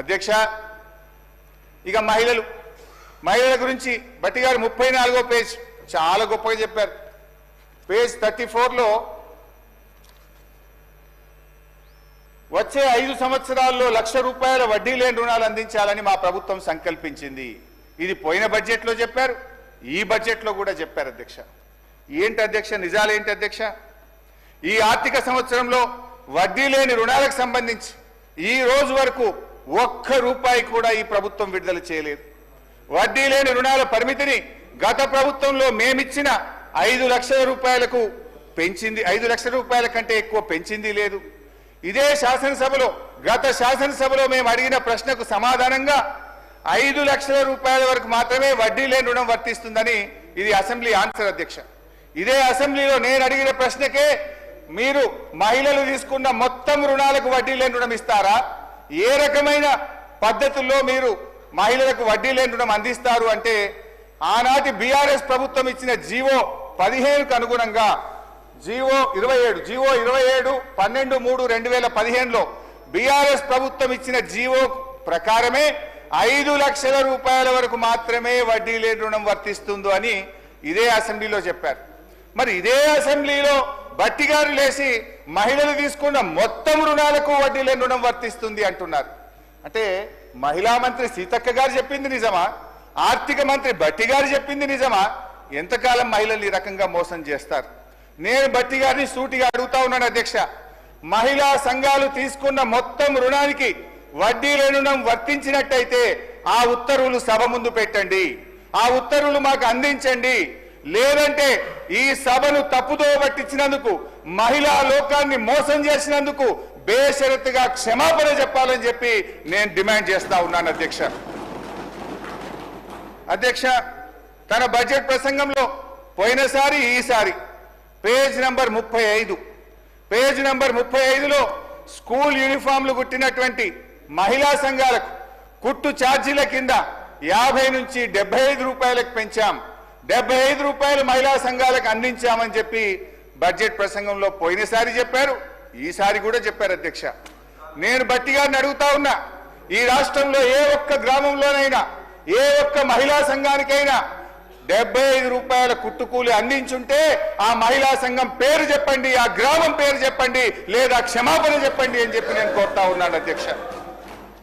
అధ్యక్ష, ఇక మహిళల గురించి భట్టి గారు 34వ పేజ్ చాలా గొప్పగా చెప్పారు. పేజ్ 34లో వచ్చే 5 సంవత్సరాల్లో ₹1,00,000 వడ్డీ లేని రుణాలు అందించాలని మా ప్రభుత్వం సంకల్పించింది. ఇది పోయిన బడ్జెట్లో చెప్పారు, ఈ బడ్జెట్లో కూడా చెప్పారు. అధ్యక్ష, ఏంటి అధ్యక్ష, నిజాలేంటి అధ్యక్ష? ఈ ఆర్థిక సంవత్సరంలో వడ్డీ లేని రుణాలకు సంబంధించి ఈ రోజు వరకు ₹1 కూడా ఈ ప్రభుత్వం విడుదల చేయలేదు. వడ్డీ లేని రుణాల పరిమితిని గత ప్రభుత్వంలో మేమిచ్చిన ₹5,00,000కు పెంచింది, ₹5,00,000 కంటే ఎక్కువ పెంచింది లేదు. ఇదే శాసనసభలో గత శాసనసభలో మేము అడిగిన ప్రశ్నకు సమాధానంగా ₹5,00,000 వరకు మాత్రమే వడ్డీ లేని రుణం వర్తిస్తుందని ఇది అసెంబ్లీ ఆన్సర్. అధ్యక్ష, ఇదే అసెంబ్లీలో నేను అడిగిన ప్రశ్నకే మీరు మహిళలు తీసుకున్న మొత్తం రుణాలకు వడ్డీ లేని రుణం ఇస్తారా, ఏ రకమైన పద్ధతుల్లో మీరు మహిళలకు వడ్డీ లేని రుణం అందిస్తారు అంటే ఆనాటి బీఆర్ఎస్ ప్రభుత్వం ఇచ్చిన జీవో 15కు అనుగుణంగా జీవో 27 12/3/2015లో బీఆర్ఎస్ ప్రభుత్వం ఇచ్చిన జీవో ప్రకారమే ₹5,00,000 వరకు మాత్రమే వడ్డీ లేని రుణం వర్తిస్తుందో అని ఇదే అసెంబ్లీలో చెప్పారు. మరి ఇదే అసెంబ్లీలో భట్టి గారు లేచి మహిళలు తీసుకున్న మొత్తం రుణాలకు వడ్డీ లేని రుణం వర్తిస్తుంది అంటున్నారు. అంటే మహిళా మంత్రి సీతక్క గారు చెప్పింది నిజమా, ఆర్థిక మంత్రి భట్టి గారు చెప్పింది నిజమా? ఎంతకాలం మహిళలు ఈ రకంగా మోసం చేస్తారు? నేను భట్టి గారిని సూటిగా అడుగుతా ఉన్నాను. అధ్యక్ష, మహిళా సంఘాలు తీసుకున్న మొత్తం రుణానికి వడ్డీ లేని రుణం వర్తించినట్టయితే ఆ ఉత్తర్వులు సభ ముందు పెట్టండి, ఆ ఉత్తర్వులు మాకు అందించండి. లేదంటే ఈ సభను తప్పుదో పట్టించినందుకు, మహిళా లోకాన్ని మోసం చేసినందుకు బేషరతుగా క్షమాపణ చెప్పాలని చెప్పి నేను డిమాండ్ చేస్తా ఉన్నాను. అధ్యక్ష, తన బడ్జెట్ ప్రసంగంలో పోయినసారి ఈసారి పేజ్ నంబర్ 35లో స్కూల్ యూనిఫామ్లు కుట్టినటువంటి మహిళా సంఘాలకు కుట్టు ఛార్జీల కింద 50 నుంచి ₹75 పెంచాం, ₹75 మహిళా సంఘాలకు అందించామని చెప్పి బడ్జెట్ ప్రసంగంలో పోయినసారి చెప్పారు, ఈసారి కూడా చెప్పారు. అధ్యక్ష, నేను భట్టి గారిని అడుగుతా ఉన్నా, ఈ రాష్ట్రంలో ఏ ఒక్క గ్రామంలోనైనా ఏ ఒక్క మహిళా సంఘానికైనా ₹75 కుట్టుకూలి అందించుంటే ఆ మహిళా సంఘం పేరు చెప్పండి, ఆ గ్రామం పేరు చెప్పండి, లేదా క్షమాపణ చెప్పండి అని చెప్పి నేను కోరుతా ఉన్నాను. అధ్యక్ష.